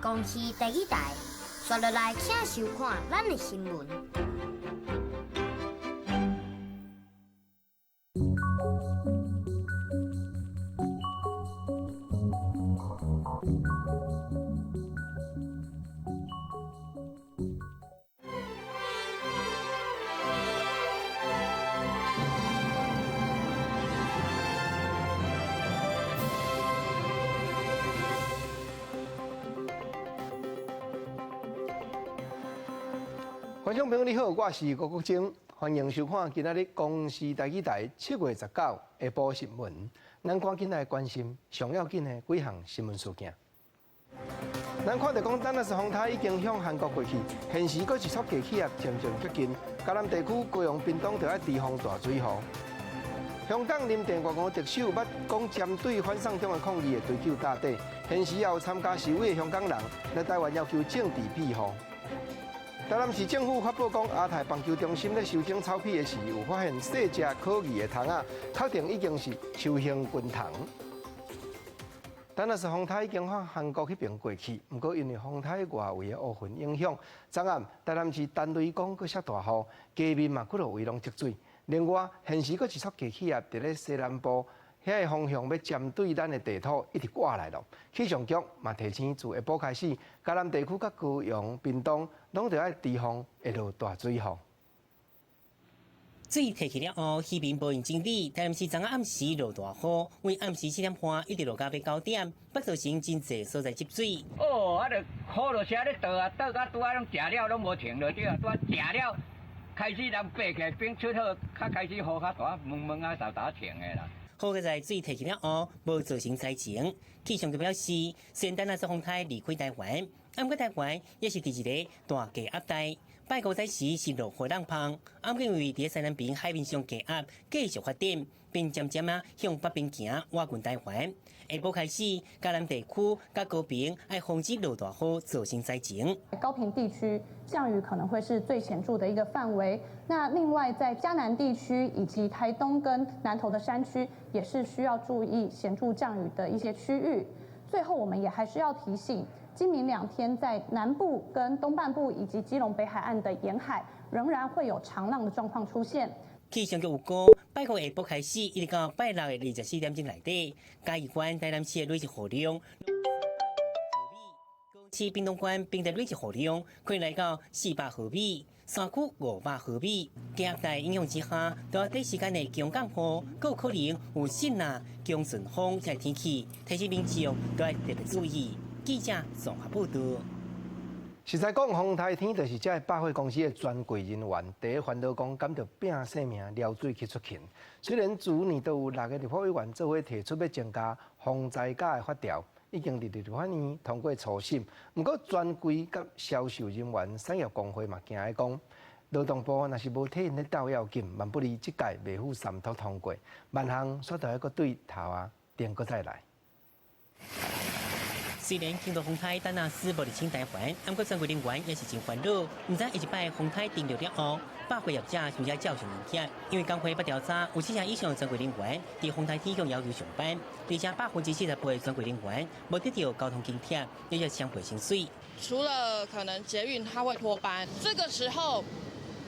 公司第一台，刷落来请收看咱的新闻。观众朋友你好，我是郭国正，欢迎收看今仔日公视台语台7月19下晡新闻。咱赶紧来关心上要紧的几项新闻事件。咱看到讲，丹纳斯风台已经向韩国过去，现时阁一撮大企业渐渐接近，嘉南地区高雄、屏东就要提防大水洪。香港林郑月娥特首捌讲针对反送中的抗议的追究大底，现时也有参加示威的香港人来台湾要求政治庇护。台南市政府发布讲，亚太棒球中心咧收整草皮的时，有发现细只可疑的虫仔，确定已经是球形菌虫。丹纳斯风台已经向韩国迄边过去，不过因为风台外围的乌云影响，昨暗台南市丹雷港阁下大雨，街面嘛阁落围拢积水。另外，现时阁一撮大企业伫咧西南部。遐个方向要针对咱的地土一直挂来咯。气象局嘛提醒，自下晡开始，嘉南地区甲高雄、屏东拢着要提防会落大水雨。水提起了后，渔民保养整理，台南市昨暗时落大雨，为暗时7点半一直落到9点，不造成真济所在积水。哦，啊，着雨落车咧倒啊，倒到拄啊拢食了拢无停落去啊，拄啊食了开始人爬起来，冰出好，较开始雨较大，蒙啊稍稍停的啦。好在在水提起了后，无造成灾情。气象局表示，虽然丹纳斯风台离开台湾，不过台湾也是第一个大低压带。拜五早时是落雨冷风，不过因为伫西南边海面上低压继续发展，并渐渐向北边行，挖近台湾。下晡开始，嘉南地区甲高屏要防止落大雨造成灾情。高屏地区降雨可能会是最显著的一个范围。那另外在嘉南地区以及台东跟南投的山区，也是需要注意显著降雨的一些区域。最后，我们也还是要提醒，今明2天在南部跟东半部以及基隆北海岸的沿海，仍然会有长浪的状况出现。气象局有讲，拜五下晡开始，一直到拜六的24点钟内底，嘉义县台南市的累积雨量，高市屏东县平地累积雨量可以来到400毫米，山区500毫米。低压带影响之下，在短时间内强降雨，更有可能有新啊强阵风这天气，提醒民众都要特别注意。记者综合报道。实在讲，风台天就是这百货公司的专柜人员第一烦恼讲，感到拼性命撩水去出勤。虽然去年都有6个立法委员做伙提出要增加防灾假的法条，已经伫立法院通过初审。不过专柜甲销售人员产业工会嘛，惊爱讲，劳动部若是无替因咧斗要紧，万不离即届未赴三读通过，万项煞都要搁对头啊，定搁再来。虽然听到风台丹纳斯无入侵台湾，不过专柜人员也是真烦恼。唔知下一摆风台停留了后，百货业者是不是照常营业？因为工会不调查，有70%以上的专柜人员伫风台天向要求上班，而且70%的专柜人员无得到交通津贴，也要双倍薪水。除了可能捷运它会脱班，这个时候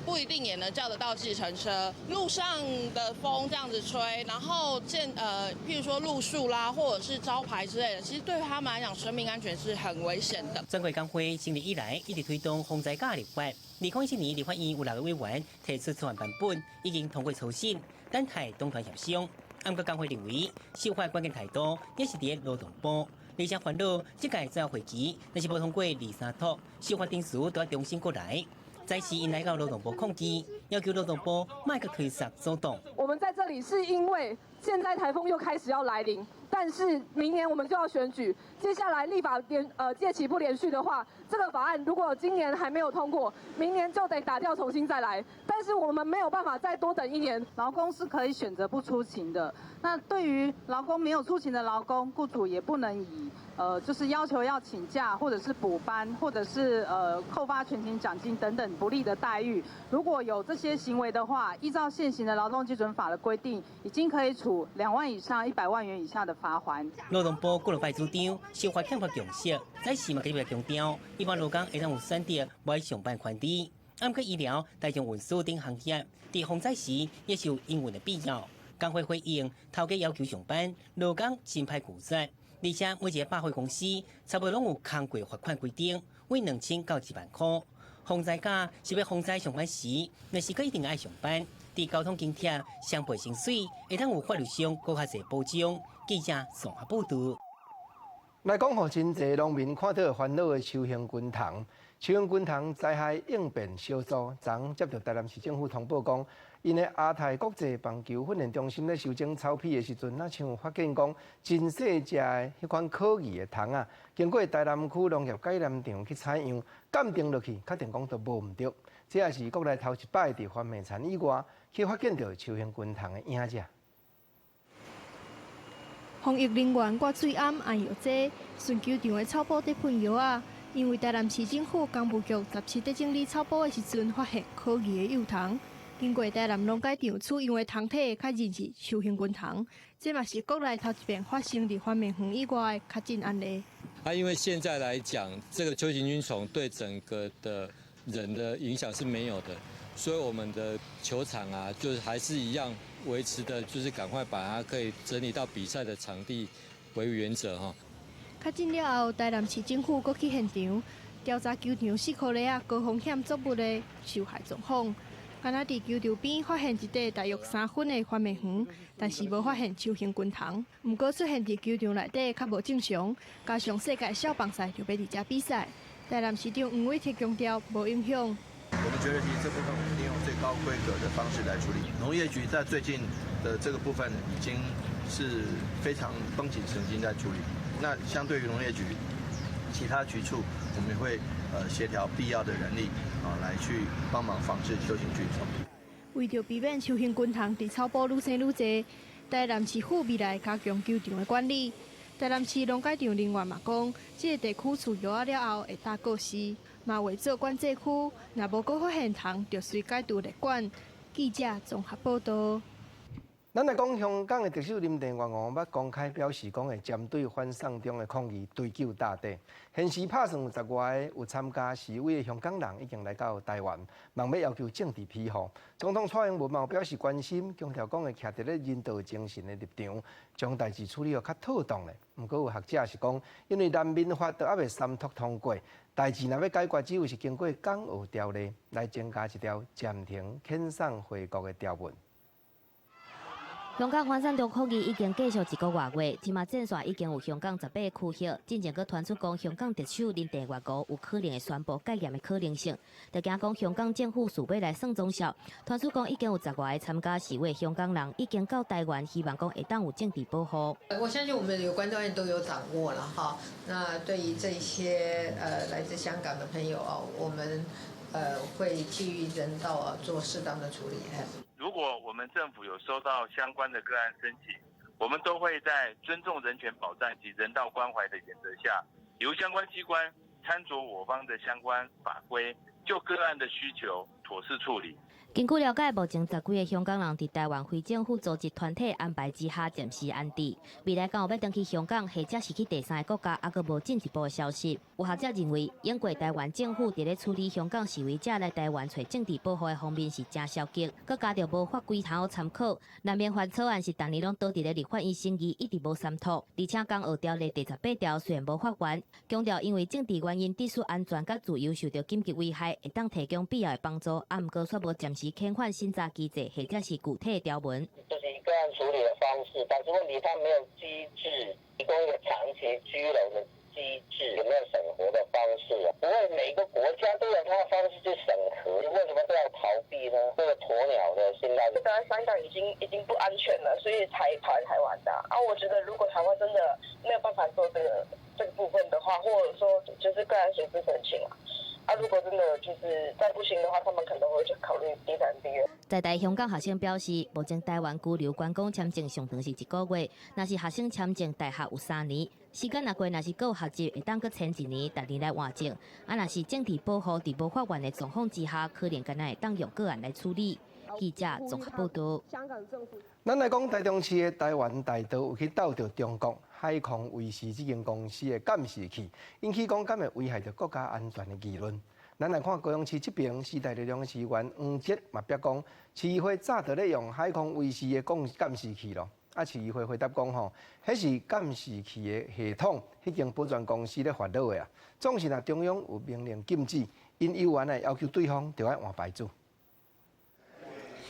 不一定也能叫得到计程车。路上的风这样子吹，然后譬如说路树啦，或者是招牌之类的，其实对他们来讲，生命安全是很危险的。专柜工会成立以来，一直推动防灾假立法。2017年立法院有6个委员提出草案版本，已经通过初审，等待党团协商。不过工会认为，修法关键态度也是伫劳动部。而且烦恼，这届再会期若是无通过2、3读，修法定数都要重新过来。再次引来到劳动部抗议，要求劳动部卖个推萨走动。我们在这里是因为现在台风又开始要来临，但是明年我们就要选举，接下来立法届期不连续的话，这个法案如果今年还没有通过，明年就得打掉重新再来。但是我们没有办法再多等1年。劳工是可以选择不出勤的，那对于劳工没有出勤的劳工，雇主也不能以就是要求要请假，或者是补班，或者是扣发全勤奖金等等不利的待遇。如果有这些行为的话，依照现行的劳动基准法的规定，已经可以处2万以上100万元以下的罚。罚锾。劳动部各路派组长小花欠缺共识，在市民给予强调，一般劳工会当有选择不爱上班权利。按过医疗、大众运输等行业，在风灾时也是有营运的必要。工会回应，头家要求上班，劳工真歹拒绝。而且每一个百货公司差不多拢有空柜罚款规定，为2000到1万块。风灾假是要风灾上班时，若是佮一定爱上班。伫交通津贴、双倍薪水，会当有法律上更较侪保障。记者综合报道。来讲，互真侪农民看到烦恼的秋兴菌虫。秋兴菌虫灾害应变小组昨接到台南市政府通报讲，因的亚太国际棒球训练中心咧收整草皮的时阵，那像发现讲真细只的迄款可疑的虫啊，经过台南区农业改良场去采样鉴定落去，确定讲都无毋对。这也是国内头一摆伫番美田以外去发现到秋兴菌虫的影子。防疫人员挂水暗按药剂，巡球场的草埔在喷药啊。因为台南市政府工务局17在整理草埔的时阵，发现可疑的幼虫。经过台南农改场取样的虫体，确认是秋兴菌虫。这嘛是国内头一遍发生伫番美园以外的确诊案例。因为现在来讲，这个秋兴菌虫对整个的人的影响是没有的，所以我们的球场啊，就是还是一样维持的，就是赶快把它可以整理到比赛的场地为原则哈。确诊了后，台南市政府搁去现场调查球场4颗粒高风险作物的受害状况。敢若伫球场边发现一块大约3分的番美园，但是无发现秋兴菌虫。不过出现伫球场内底较无正常，加上世界小棒赛就要伫遮比赛，台南市长黄伟哲强调无影响。我们觉得其实这部分我们一定用最高规格的方式来处理。农业局在最近的这个部分已经是非常绷紧神经在处理。那相对于农业局其他局处，我们也会协调必要的人力来去帮忙防治秋兴菌虫。为着避免秋兴菌虫伫草埔愈生愈多，台南市府未来加强球场的管理。台南市农改场人员嘛讲，这个地区除药了后会大过时，嘛为做管制区，若无搁发现虫，就随解除列管。记者综合报道。咱来讲，香港的特首林郑月娥捌公开表示，讲会针对反送中的抗议追究大地。现时拍算有10外个有参加示威的香港人已经来到台湾，忙要求政治庇护。总统蔡英文嘛表示关心，强调讲会徛伫咧人道精神的立场，将代志处理得较妥当咧。不过有学者是讲，因为难民法都还未三读通过，代志若要解决，只有是经过港澳条例来增加一条暂停遣送回国的条文。香港反送中抗议已经继续1个月，即马战线已经有香港18个区域，进前阁传出讲香港特首林郑月娥有可能会宣布戒严的可能性，就惊讲香港政府想要来算总效。传出讲已经有10外个参加示威香港人已经到台湾，希望讲会当有政治保护。我相信我们有关专业都有掌握了哈。那对于这些来自香港的朋友啊，我们会基于人道做适当的处理。如果我们政府有收到相关的个案申请，我们都会在尊重人权保障及人道关怀的原则下，由相关机关参酌我方的相关法规，就个案的需求妥善处理。根据了解，目前10几个香港人伫台湾非政府组织团体安排之下暂时安置，未来敢有要登去香港，或者是去第三个国家，还阁无进一步的消息。有学者认为，英国台湾政府伫咧处理香港示威者来台湾找政治保护的方面是真消极，佮加上无法规头参考。难免法草案是逐年拢倒伫咧立法院审议，一直无三读。而且港澳条例第18条虽然无法完，强调因为政治原因，秩序安全佮自由受到紧急危害，会当提供必要的帮助，啊，毋过却无暂时遣返审查机制，或者是具体的条文。就是一个案处理的方式，但是问题它没有机制，提供一个长期居留的机制，有没有审核的方式啊？不会每一个国家都有它的方式去审核，为什么都要逃避呢？这个鸵鸟的心态，这个香港已经不安全了，所以才跑来台湾的。我觉得如果台湾真的没有办法做这个部分的话，或者说就是个案随之申请如果真的就是再不行的话，他们可能会去考虑第三地。在台香港学生表示，目前台湾居留观光签证上长是1个月，若是学生签证大学有3年，时间若过，若是够学习，会当搁签1年，逐年来换证。若是政治保护伫无法完的状况之下，可能敢若会当用个案来处理。记者综合报道。咱来讲台中市的台湾大道有去斗着中国，海康威视这间公司的监视器，引起讲敢会危害到国家安全的议论。咱来看高雄市这边，时代力量的市员黄捷嘛表讲，市议会早就咧用海康威视的监视器咯。啊，市议会回答讲吼，迄是监视器的系统，迄间保全公司咧发落的啊。总是若中央有命令禁止，因有缘的要求对方就要换牌子。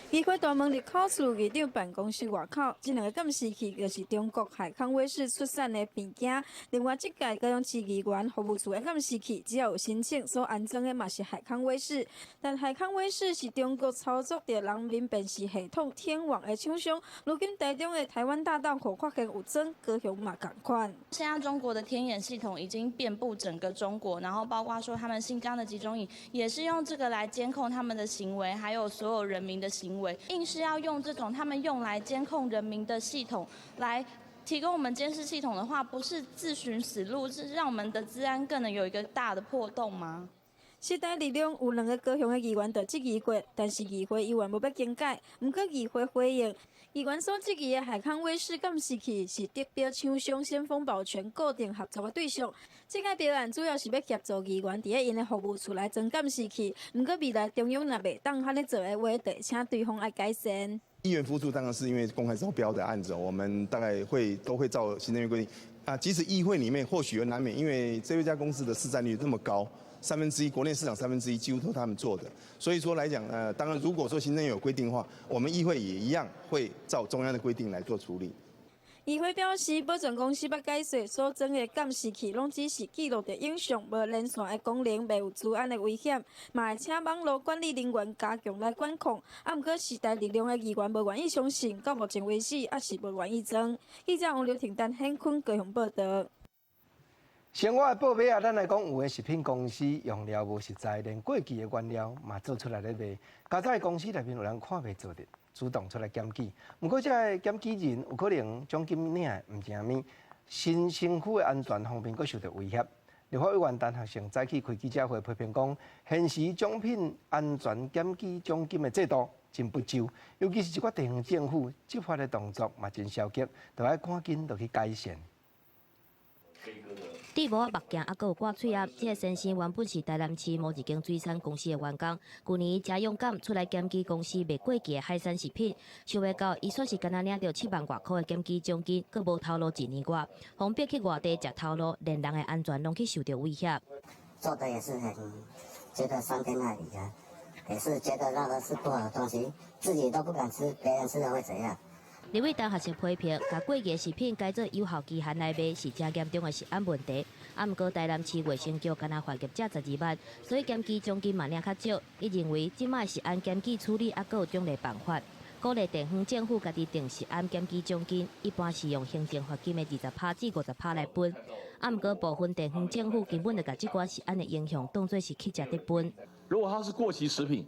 议会大门入口处议长办公室外口，这两个监视器就是中国海康威视出产的物件。另外，这届高雄市议员服务处的监视器，只要有申请所安装的嘛是海康威视，但海康威视是中国操作着人民辨识系统天网的厂商。如今台中的台湾大道口发现有装，高雄嘛同款。现在中国的天眼系统已经遍布整个中国，然后包括说他们新疆的集中营也是用这个来监控他们的行为，还有所有人民的行为。硬是要用这种他们用来监控人民的系统来提供我们监视系统的话，不是自寻死路，是让我们的治安更能有一个大的破洞吗？时代力量有2个高雄的议员就质疑过，但是议会议员无要更改，不过议会回应，议员所质疑的海康威视监视器是得标厂商先锋保全固定合作的对象。这个标案主要是要协助议员伫因的服务处来装监视器，不过未来中央若袂当安尼做的话，得请对方来改善。议员辅助当然是因为公开招标的案子，我们大概都会照行政院规定啊。即使议会里面或许难免，因为这家公司的市占率这么高，1/3，国内市场1/3几乎都是他们做的，所以说来讲，当然如果说行政院有规定的话，我们议会也一样会照中央的规定来做处理。议会表示，保全公司要解释所装的监视器，拢只是记录着影像，无连线的功能，袂有治安的危险，嘛会请网络管理人员加强来管控。啊，毋过时代力量的议员无愿意相信，到目前为止也是无愿意装。记者王刘婷、陈显坤高雄报道。生活的报买啊，咱来讲，有的食品公司用料无实在，连过期的原料嘛做出来咧卖。加在公司内面有人看袂做得，主动出来检举。不过，这个检举人有可能奖金领的唔正面，新身躯的安全方面佫受到威胁。立法委员陈学成早起开记者会批评讲，现时奖品安全检举奖金的制度真不周，尤其是一寡地方政府执法的动作嘛真消极，就要赶紧去改善。地无目镜，还佫有挂喙啊！这个先生原本是台南市某一间水产公司的员工，去年真勇敢出来检举公司卖过期的海产食品，想袂到伊说是敢若领到7万外块的检举奖金，佫无透露1年外，方便去外地食透露，连人的安全拢去受到威胁。做的也是很觉得伤天害理啊，也是觉得那个是不好的东西，自己都不敢吃，别人吃了会怎样？立委陈学成批评，把过期食品改做有效期限来卖，是真严重的食安问题。啊，毋过台南市卫生局敢若罚业者12万，所以检举奖金嘛领较少。伊认为，即卖食安检举处理还佫有奖励办法，鼓励地方政府家己定食安检举奖金，一般是用行政罚金的20%至50%来分。啊，毋过部分地方政府根本就把即寡食安的影响当作是去食得分。如果它是过期食品，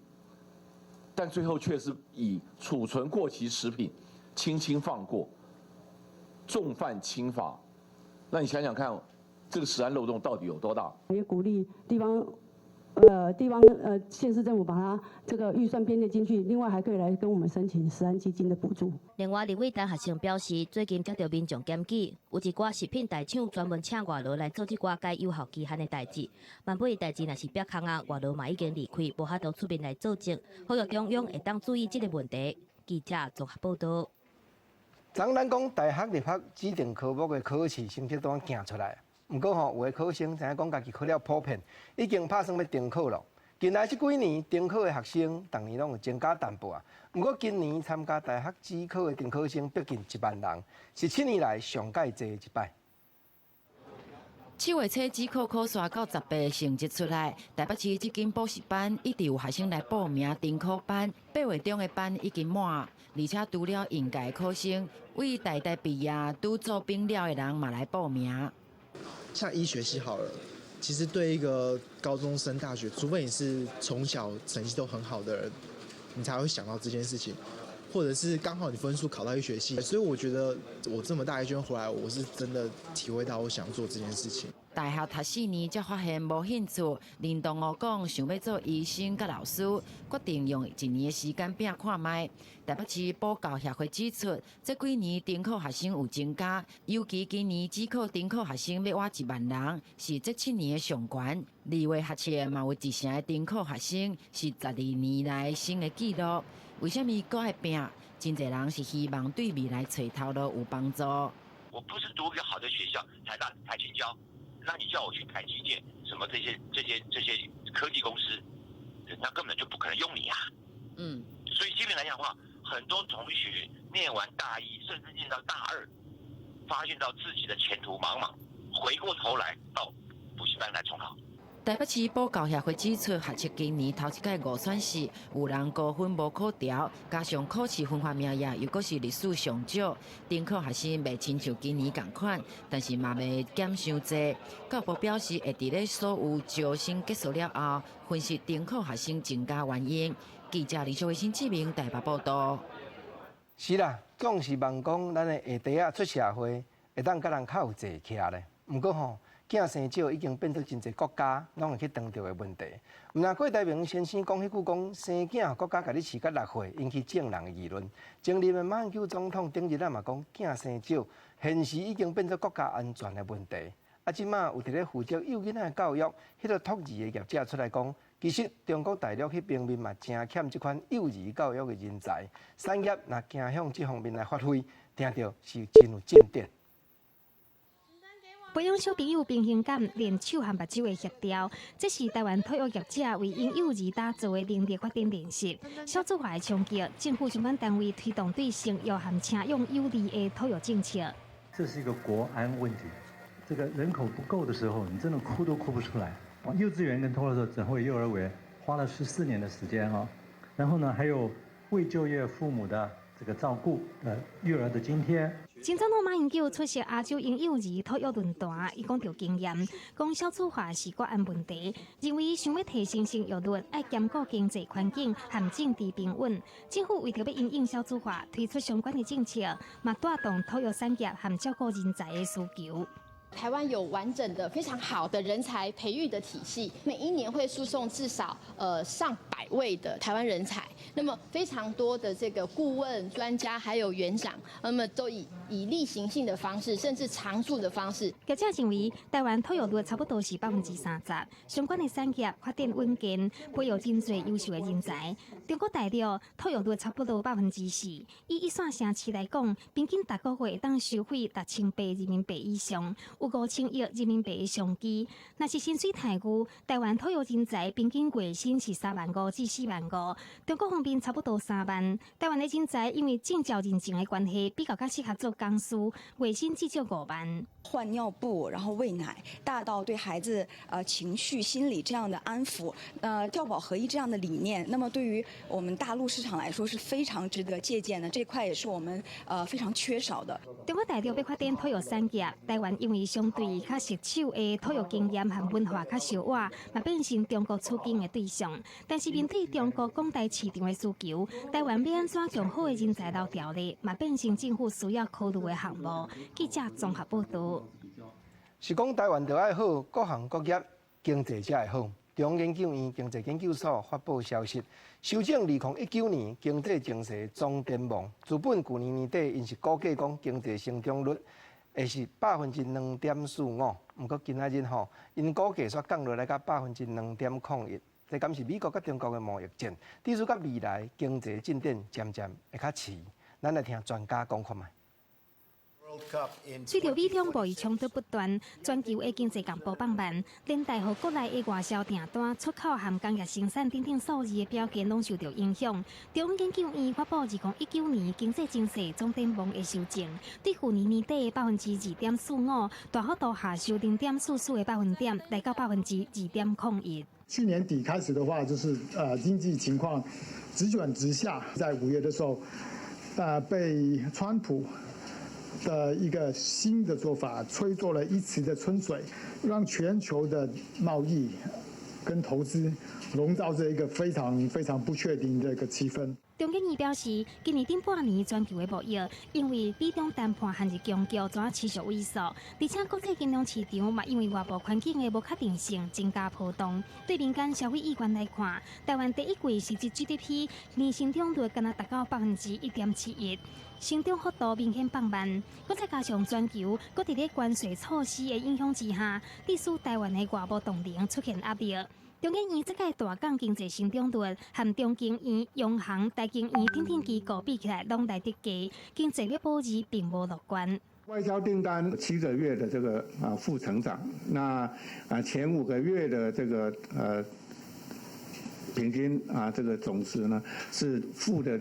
但最后却是以储存过期食品轻轻放过，重犯轻罚，那你想想看，这个食安漏洞到底有多大？也鼓励地方县市政府把它这个预算编列进去，另外还可以来跟我们申请食安基金的补助。另外，立委陈学成表示，最近接到民众检举，有一寡食品大厂专门请外劳来做这寡改有效期限的代志。万不伊代志若是逼空啊，外劳嘛已经离开，无法度出面来作证，呼吁中央会当注意这个问题。记者综合报道。昨咱讲大学入学指定科目的考试成绩单行出来，不过有的考生知影讲家己考了普遍，已经打算要停考了。近来这几年停考的学生，逐年拢有增加淡薄啊。不过今年参加大学指考的停考生逼近1万人，是7年来上界多一摆。7月初指考考刷到10倍成绩出来，台北市这间补习班一直有学生来报名停考班，8月中的班已经满，而且除了应届考生，为大学毕业拄做兵了的人嘛来报名。像医学系好了，其实对一个高中生、大学，除非你是从小成绩都很好的人，你才会想到这件事情。或者是刚好你分数考到医学系，所以我觉得我这么大一圈回来，我是真的体会到我想做这件事情。大学读4年才发现无兴趣，林同学讲想要做医生甲老师，决定用1年的时间拼看卖。台北市补教协会指出，这几年丁考学生有增加，尤其今年只考丁考学生要挖1万人，是这7年的上悬。2月学测嘛有1成的丁考学生，是12年来新的纪录。为什么搁爱拼？真侪人是希望对未来找头路有帮助。我不是读一个好的学校，台大、台清交，那你叫我去台积电，什么这些科技公司，那根本就不可能用你啊。所以基本来讲的话，很多同学念完大1，甚至念到大2，发现到自己的前途茫茫，回过头来到补习班来重考。台北市补教协会指出，学测今年头一届5选时，有人高分无考调，加上考试分发名额又搁是历史上少，丁考学生未亲像今年同款，但是嘛未减伤济。教育部表示会伫咧所有招生结束了后，分析丁考学生增加原因。记者林小伟、新志明台北报道。是啦，总是望讲咱的下弟仔出社会，会当甲人较有坐徛咧。毋过吼。囝生少已经变做真侪国家拢会去当着的问题。毋但郭台铭先生讲迄句讲生囝国家甲你饲到6岁，引起正人的议论。前任的马英九总统顶日仔嘛讲囝生少，现时已经变做国家安全的问题。即马有伫咧负责幼囡仔教育迄个托儿的业者出来讲，其实中国大陆迄边面嘛真欠即款幼儿教育的人才，产业若行向即方面来发挥，听到是真有进展。培养小朋友平衡感、练手和目睭的协调，这是台湾托育业者为婴幼儿打造的能力发展练习。少子化的冲击，政府相关单位推动对生育和请用有利的托育政策。这是一个国安问题。这个人口不够的时候，你真的哭都哭不出来。幼稚园跟托儿所整会幼儿园花了14年的时间哈，然后呢，还有未就业父母的这个照顾育儿的津贴。前总统马英九出席亚洲婴幼儿托育论坛，伊讲到经验，讲少子化是国安问题，认为想要提升生育率，要兼顾经济环境和政治平稳。政府为着要因应少子化，推出相关的政策，嘛带动托育产业和照顾人才的需求。台湾有完整的、非常好的人才培育的体系，每一年会输送至少上百位的台湾人才。那么非常多的这个顾问、专家还有园长，那么都以例行性的方式，甚至常驻的方式。业者认为，台湾托育率差不多是30%，相关的产业发展稳健，培育真侪优秀的人才。中国大陆托育率差不多4%，以1线城市来讲，平均每个月会当收费6800人民币以上。有5000亿人民币的商机。若是薪水太高，台湾托育人才平均月薪是35000至45000，中国方面差不多3万。台湾的人才因为证照认证的关系，比较适合做工师，月薪至少5万。换尿布，然后喂奶，大到对孩子情绪、心理这样的安抚，教保合一这样的理念，那么对于我们大陆市场来说是非常值得借鉴的。这块也是我们非常缺少的。中国大陆要发展托育产业，台湾因为相对较熟手的托育经验和文化较少瓦，嘛变成中国取经的对象。但是面对中国广大市场的需求，台湾要安怎更好的人才留条例，嘛变成政府需要考虑的项目。记者综合报道。是讲台湾就爱好，各行各业经济才会好。中央研究院经济研究所发布消息，修正2019年经济情势总展望。资本去年年底因是估计讲经济成长率会是2.45%，毋过今仔日吼，因估计煞降落来到2.01%。这敢是美国甲中国的贸易战，指出甲未来经济进展渐渐会较迟。咱来听专家讲看卖。随着美中贸易冲突不断，全球的经济共步放慢，连带和国内的外销订单、出口和工业生产等数字的表现拢受到影响。中央研究院发布2019年经济情势总展望的修正，对去年年底的2.45%大幅度下修0.44个百分点，来到2.01%。去年底开始的话，就是经济情况直转直下，在5月的时候，被川普的一个新的做法吹作了一池的春水，让全球的贸易跟投资笼罩着一个非常不确定的一个气氛。中建议表示，今年顶半年全球的贸易因为美中谈判和日强局怎持续萎缩，而且国际金融市场嘛因为外部环境的不确定性增加波动。对民间消费意愿来看，台湾第一季实质 GDP 年成长率敢若达到1.71%，成长幅度明显放慢。再加上全球各地咧关税措施的影响之下，致使台湾的外部动能出现压力。中建院这届大港经济成长率和中经院、央行、大经院等机构比起来，拢来得低，经济的保持并无乐观。外销订单7个月的这个负成长，那前5个月的这个平均这个总值呢是负的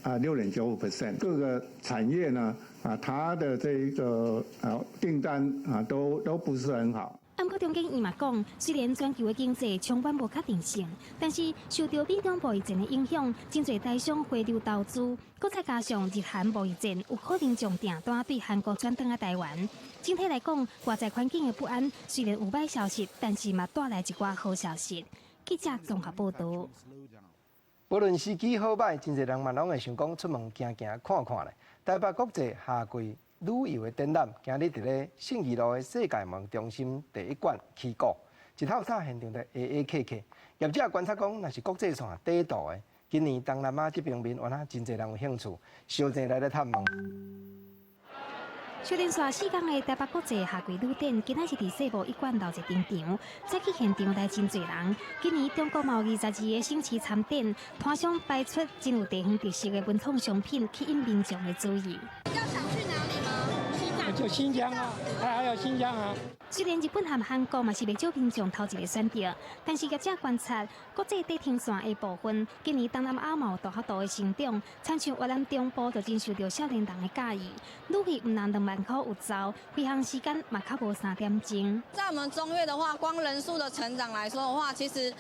6.95%，各个产业呢它的这一个订单都不是很好。不过中建院嘛讲，虽然全球的经济充满不确定性，但是受到美中贸易战的影响，真侪台商回流投资，再加上日韩贸易战有可能将订单对韩国转转啊台湾。整体来讲，外在环境的不安虽然有歹消息，但是嘛带来一寡好消息。记者综合报道。无论时机好歹，真侪人嘛拢会想讲出门行行看看咧。台北国际夏季旅游的展览，今日伫咧信义路的世界贸易中心第1馆起股，一套套现场的客。业者观察讲，若是国际上底度的，今年东南亚这边面，原来真侪人有兴趣，小济来探望。小连续4天的台北国际夏季旅展，今仔是伫世贸1馆楼一登场，早起现场来真侪人。今年中国贸易22个星期参展，摊商摆出真有地方特色的文创商品，吸引民众的注意。比较想去哪里吗？就新疆啊，还有新疆啊。虽然日本和韩国嘛是袂少民众头一个选择，但是业者观察国际地天线的部分，今年东南亚嘛有大幅度的成长，亲像越南中部就真受到少年人的介意，旅费唔难2万块有走，飞行时间嘛较无3点钟。在我们中越的话，光人数的成长来说的话，其实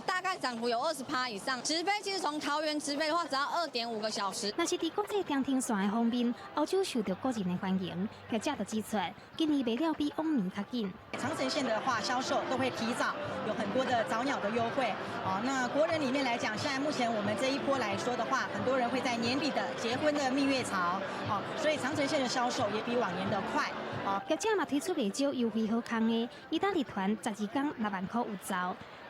大概涨幅有20%以上。直飞其实从桃园直飞的话，只要2.5个小时。那是伫国际地天线的方面，欧洲受到国人的欢迎，业者就指出，今年卖了比往年较紧。长程线的话，销售都会提早，有很多的早鸟的优惠。那国人里面来讲，现在目前我们这一波来说的话，很多人会在年底的结婚的蜜月潮，所以长程线的销售也比往年的快。业者嘛推出袂少优惠好康的，意大利团12天6万块有走，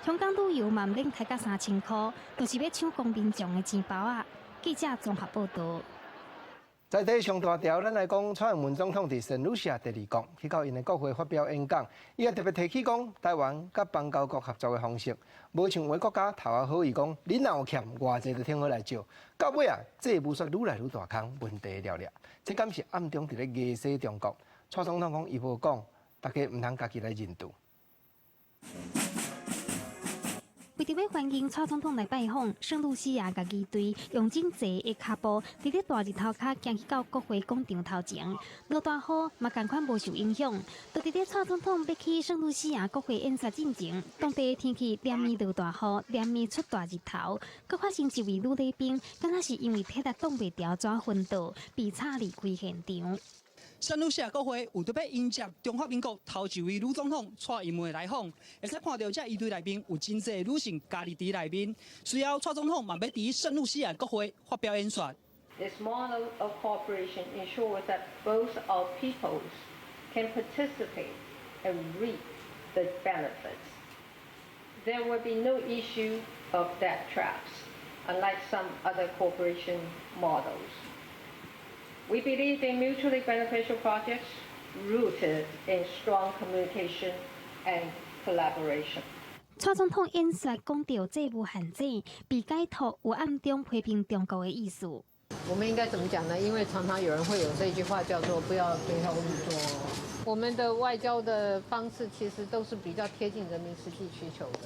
香港旅游嘛免开到3000块，就是要抢公民众的钱包啊！记者综合报道。在地上大条，咱来讲，蔡英文总统伫圣卢西亚第2国去到因的国会发表演讲，伊也特别提起讲台湾甲邦交国合作的方式，无像有的国家头啊好意讲，你若有欠偌济就听我来借，到尾啊，这武术愈来愈大空，问题了了。这敢是暗中伫咧压死中国？蔡总统讲伊无讲，大家唔通家己来认赌。为着要欢迎蔡总统来拜访，圣卢西亚甲议队用真济的脚步，伫咧大日头骹行去到国会广场头前，落大雨嘛同款无受影响。就伫咧蔡总统要去圣卢西亚国会演说进前，当地天气连绵落大雨，连绵出大日头，佮发生一位女礼宾，敢若是因为体力挡袂牢，怎昏倒，被吵离开现场。圣卢西亚国会有特别迎接中华民国头一位女总统蔡英文的来访，会使看到这议队内面有真济女性家己伫内面。随后蔡总统嘛要伫圣卢西亚国会发表演说。This model of cooperation ensures that both our peoples can participate and reap the benefits. There will be no issue of debt traps, unlike some other cooperation models. We believe in mutually beneficial projects rooted in strong communication and collaboration. 蔡总统演说讲到债务限制被解脱，有暗中批评中国的意思。我们应该怎么讲呢？因为常常有人会有这句话叫做"不要对号入座"。我们的外交的方式其实都是比较贴近人民实际需求的。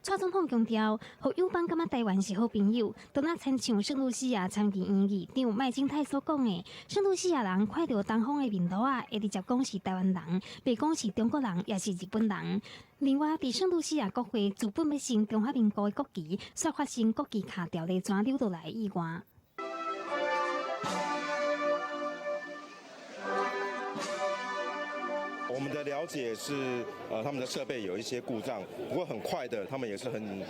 蔡总统强调，和友邦感觉台湾是好朋友，都那亲像圣卢西亚参议院议长麦金泰所讲的，圣卢西亚人看到东方的面图啊，会直接讲是台湾人，袂讲是中国人，也是日本人。另外，伫圣卢西亚国会自本要升中华民国的国旗，煞发生国旗卡条咧转流落来意外。我们的了解是，他们的设备有一些故障，不过很快的，他们也是很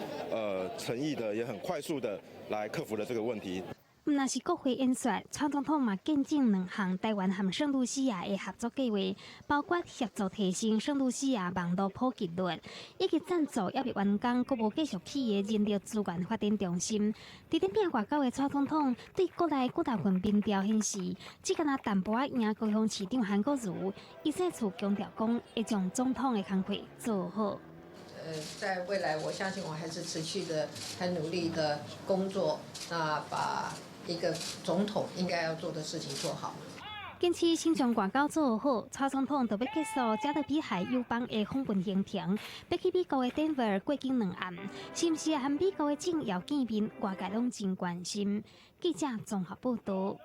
诚意的，也很快速的来克服了这个问题。毋但是国会演说，蔡总统嘛见证2项台湾和圣卢西亚的合作计划，包括协助提升圣卢西亚网络普及率，以及赞助也未完工、阁无继续起的人力资源发展中心。伫顶边外交的蔡总统对国内各大份民调显示，只敢若淡薄仔赢高雄市长韩国瑜，伊说处强调讲会将总统的工作做好。在未来，我相信我还是持续的很努力的工作，那把一个总统应该要做的事情做好。坚持先将外交做好，蔡总统就要结束加勒比海友邦的访问行程，要去美国的丹佛过境2暗，是毋是和美国的政要见面，外界拢真关心。记者综合报道。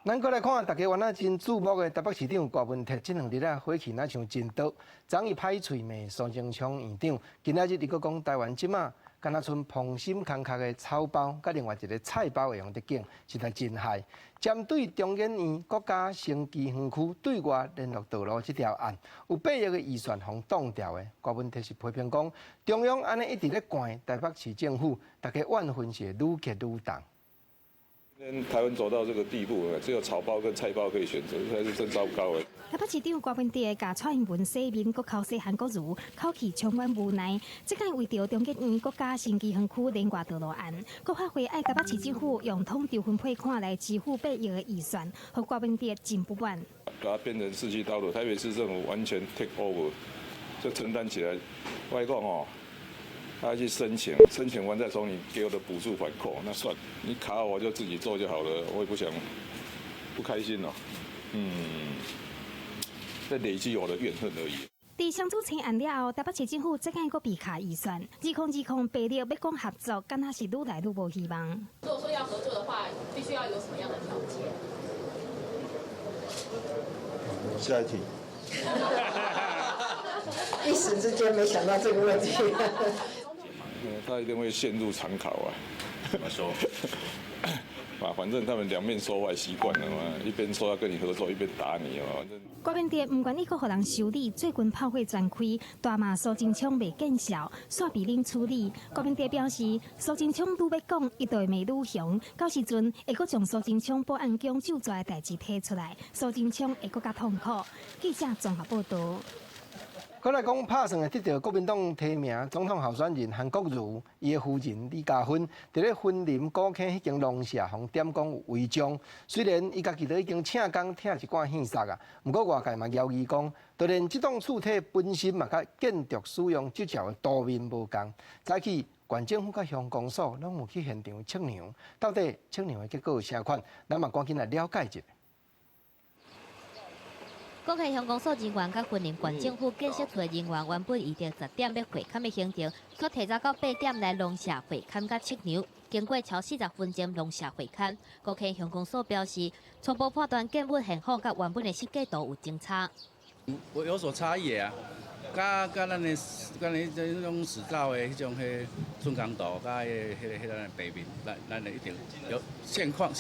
咱过来看，大家原来真注目的台北市长郭文铁，这2日啊火气哪像真多，昨日歹喙骂苏贞昌院长，今仔日伊阁讲台湾即马敢若剩滂心空壳的草包，甲另外一个菜包会用得见，实在真害。针对中研院国家生技园区对外联络道路这条案，有8亿的预算互挡掉的，郭文铁是批评讲，中央安尼一直咧灌台北市政府，大家怨恨是愈结愈重。台湾走到这个地步，只有草包跟菜包可以选择，才是真糟糕的。台北市长郭文铁甲蔡英文洗面，阁口说韩国瑜，口气充满无奈。这间为着中研院国家生技园区连外道路案，阁发挥爱台北市政府用统筹分配款来支付8亿的预算，和郭文铁真不满。把它变成4期道路，台北市政府完全 take over， 就承担起来。我来讲哦。他去申请完再从你给我的补助反扣，那算你卡我就自己做就好了，我也不想不开心了，在累积我的怨恨而已。在相处成案了后，台北市政府这间阁被卡预算，2020-8六要讲合作，敢若是愈来愈无希望。如果说要合作的话，必须要有什么样的条件？下一题。一时之间没想到这个问题。他一定会陷入常考啊！怎么说？反正他们两面说话习惯了嘛，一边说要跟你合作，一边打你嘛，反正。郭文铁唔愿意阁互人修理，最近炮火全开，大骂苏贞昌未见效，煞被恁处理。郭文铁表示，苏贞昌愈要讲，伊就会骂愈凶，到时阵会阁将苏贞昌保安宫就职的代志提出来，苏贞昌会阁较痛苦。记者综合报道。过来讲，拍算会得到国民党提名总统候选人韩国瑜，伊的夫人李嘉芬，伫咧婚林古坑迄间农舍，互点讲有违章。虽然伊家己都已经请工拆一罐现杀啊，不过外界嘛谣言讲，就连这栋厝体本身嘛，甲建筑使用执照的图面无共。早起县政府甲乡公所拢有去现场测量，到底测量的结果有啥款？咱嘛赶紧来了解一下。国溪乡公所人员甲婚林县政府建设处的人员原本预定10点要会勘的行程，却提早到8点来农舍会勘甲测量。经过超40分钟农舍会勘，国溪乡公所表示，初步判断建物现况甲原本的设计图有争差。有所差异啊，甲咱这种史照的迄种准工图，甲咱的北面，咱的一定有现况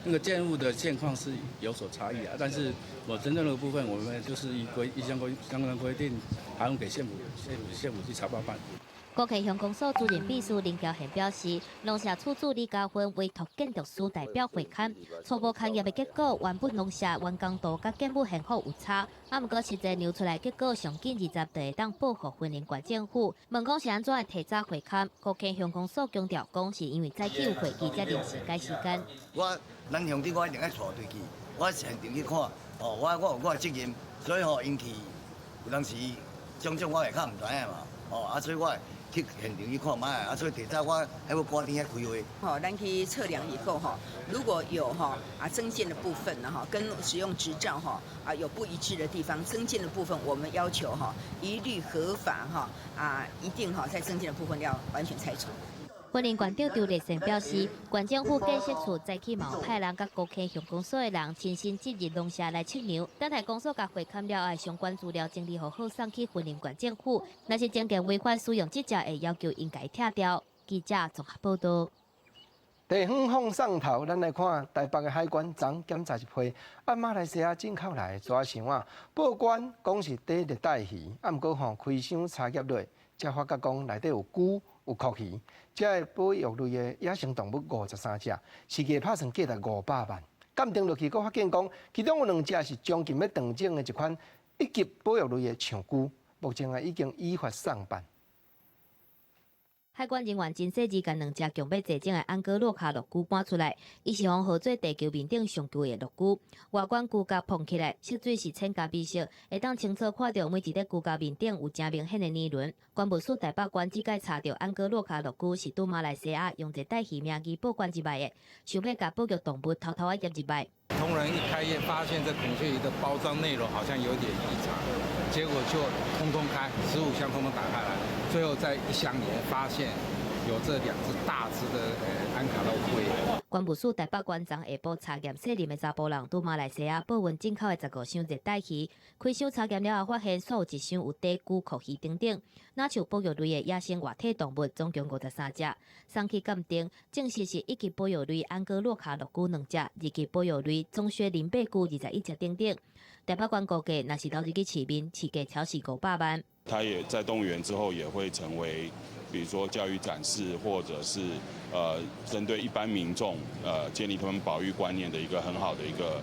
那个建物的现况是有所差异啊。但是我真正的部分，我们就是依相关规定，还用给县府去查办。国溪乡公所主任秘书林兆宪表示，农舍处主李嘉芬委托建筑师代表会勘，初步勘验的结果，原本农舍完工度甲建物现况有差，不过实际量出来结果上近20就会当报告婚林县政府。问讲是安怎会提早会勘？国溪乡公所强调讲是因为早起有会议才临时改时间。咱乡长我一定爱带队去，我现场去看，我有我的责任，所以引起有当时种我会较唔知影嘛，所以我去现场去看卖，所以提早我还要赶紧开会。咱去测量以后如果有增建的部分呢跟使用执照有不一致的地方，增建的部分我们要求一律合法一定在增建的部分要完全拆除。婚林县长周立善表示，县政府建设处早起嘛有派人甲国溪乡公所的人亲身进入农舍来测量，等待公所甲会勘了后，相关资料整理好送去婚林县政府。若是证件违反使用执照，会要求应该拆掉。记者综合报道。地方放上头，咱来看台北的海关昨检查一批按马来西亚进口来的蛇箱啊，报关讲是第热带鱼，啊，毋过开箱查验落，才发觉讲内底有龟、有壳鱼，这保育类的野生动物53只，市价拍算价值500万。鉴定落去，佫发现讲，其中有2只是将近要断种的一款一级保育类的象龟，目前已经依法送办。海关人员真细致，将2只强要济种的安哥洛卡鹿龟搬出来，伊是用号做地球面顶上巨的鹿龟，外观骨架碰起来，色水是浅咖啡色，会当清楚看到每一个骨架面顶有真明显的年轮。关务署台北关只界查到安哥洛卡鹿龟是拄马来西亚用热带鱼名义报关入来的，想要甲保育动物偷偷验入来。同仁一开业发现这孔雀鱼的包装内容好像有点异常，结果就通通开，15箱通通打开来，最后在一箱里面发现有这2只大只的安卡洛龟。关务署台北关昨下晡查验涉林的查甫人拄马来西亚报运进口的15箱热带鱼，开箱查验了后发现，所有1箱有底龟、壳鱼等等，若像保育类的野生活体动物总共53只，送去鉴定，证实是1级保育类安哥洛卡鹿龟2只，2级保育类棕血林背龟21只等等。台北关估计，若是投入去市面，市价超是500万。它也在动物园之后也会成为，比如说教育展示，或者是针对一般民众建立他们保育观念的一个很好的一个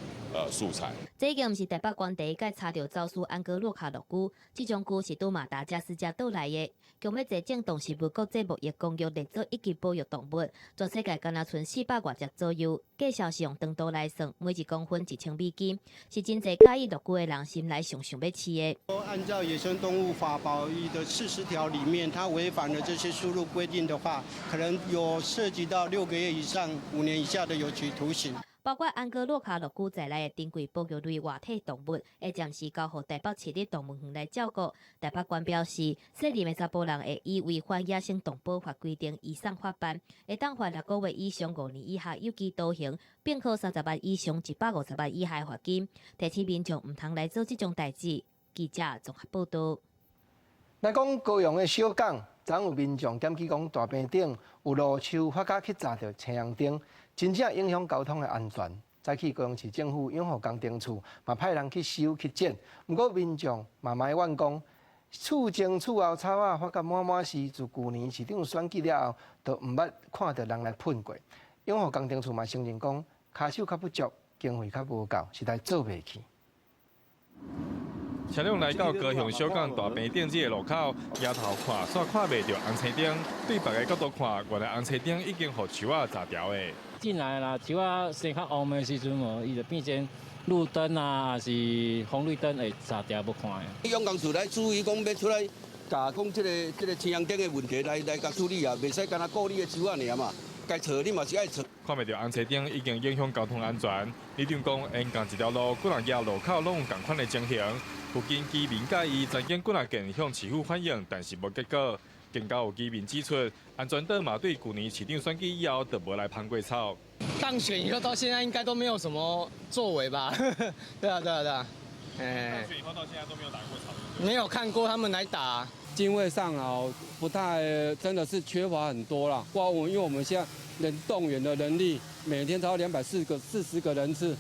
素材。这已经毋是台北关第一届查到走私安哥洛卡鹿龟，这种龟是拄马达加斯加倒来的。强要济种动植物国际贸易公约列做1级保育动物，全世界敢若剩400多只左右。价销是用长度来算，每1公分1000美金，是真济介意鹿龟的人心内想要饲的。按照野生动物法保育的40条里面，它违反了这些输入规定的话，可能有涉及到6个月以上5年以下的有期徒刑。包括安哥洛卡鹿龟在内的珍贵保育类活体动物，会暂时交予台北市立动物园来照顾。台北关表示，涉林的查甫人会以违反野生动保法规定移送法办，会当罚6个月以上5年以下有期徒刑，并科30万以上150万以下罚金。提醒民众毋通来做这种代志。记者综合报道。来讲高雄的小港，昨有民众检举讲大坪顶有路树发甲去砸到青阳灯，真正影响交通的安全。早起高雄市政府永和工程处嘛派人去修去剪，不过民众嘛埋怨讲，厝前厝后草啊发甲满满是，自旧年市长选举了后，都毋捌看到人来喷过。永和工程处嘛承认讲，骹手较不足，经费较无够，实在做袂起。车辆来到高雄小港大坪顶这个路口，抬头看煞看袂到红青灯。对别个角度看，原来红青灯已经互树仔砸掉的。进来啦，树仔生较黄的时阵哦，伊就变成路灯啊，还是红绿灯会砸掉不看的。永工处来注意讲要出来，甲讲这个青阳灯的问题来甲处理啊，袂使干那顾你的树仔尔嘛。该错你嘛是爱错。看袂到红青灯已经影响交通安全。李长讲，沿共一条路，几若家路口拢有同款的情形。附近居民介意，曾经几若件向市府反映，但是无结果。更加有居民指出，安全岛嘛对去年市长选举以后，就无来攀过草。当选以后到现在应该都没有什么作为吧？对啊。当选以后到现在都没有打过草。没有看过他们来打。经费上啊，不太真的是缺乏很多啦。因为我们现在人动员的能力，每天超240个人次，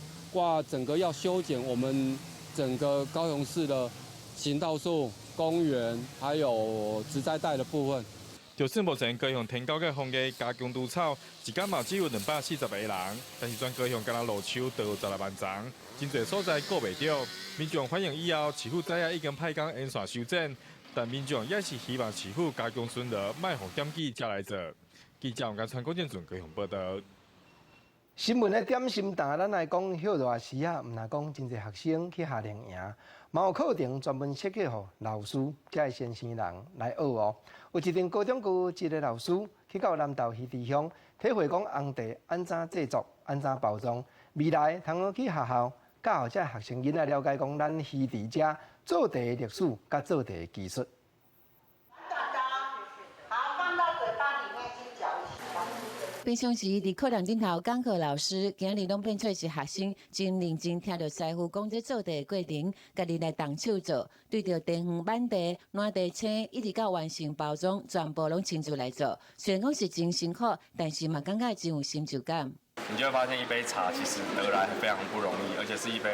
整个要修剪我们整个高雄市的行道树、公园，还有植栽带的部分。就算目前高雄天高嘅风价加强除草，一天嘛只有240个人，但是全高雄敢若路树都有16万丛，真侪所在顾袂到。民众反映以后，市府知影已经派工沿线修整。但民众也是希望市府加强巡逻，莫互检举才来做。记者王家川、郭建准高雄报道。新闻的点心档，咱来讲休热时啊，毋若讲真侪学生去夏令营，嘛有课程专门设计予老师、才先生人来学哦。有一阵高中区一个老师去到南投鱼池乡，体会讲红茶安怎制作、安怎包装，未来通去学校教这学生囡仔了解讲咱鱼池遮做茶的历史甲做茶的技术。平常时伫课堂顶头讲课老师，今日拢变做是学生真认真听着师傅讲这做题的过程，家己来动手做，对着地方板地、烂地青，一直到完成包装，全部拢亲自来做。虽然讲是真辛苦，但是嘛感觉真有成就感。你就会发现，一杯茶其实得来非常不容易，而且是一杯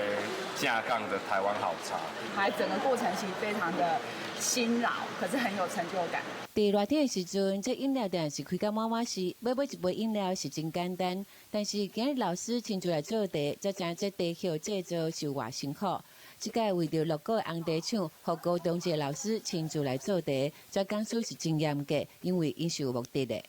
下杠的台湾好茶。还整个过程其实非常的辛劳，可是很有成就感。伫热天的时阵，这饮料店是开到满满是，要买一杯饮料是真简单。但是今日老师亲自来做茶，才知这茶叶制作是偌辛苦。这届为着6个红茶厂，和高中一老师亲自来做茶，这讲师是真严格，因为伊是有目的的。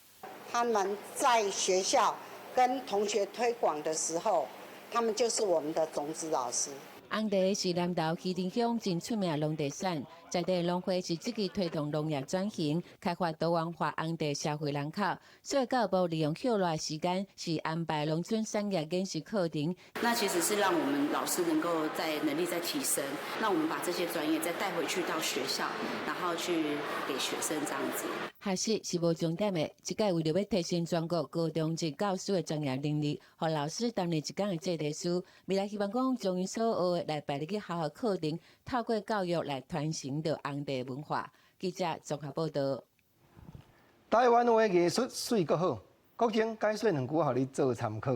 他们在学校跟同学推广的时候，他们就是我们的种子老师。红茶是南投旗津乡真出名的农特产，在地农会是积极推动农业转型，开发多元化红茶社会人口。所以教育部利用休赖时间，是安排农村产业研习课程。那其实是让我们老师能够在能力再提升，那我们把这些专业再带回去到学校，然后去给学生这样子。学习是无重点的，这届为了要提升全国高中级教师的专业能力，和老师担任一天的做题师，未来希望讲将因所学的来摆入去学校课程，透过教育来传承着红茶文化。记者综合报道。台湾话艺术水阁好，国情解说2句，互你做参考。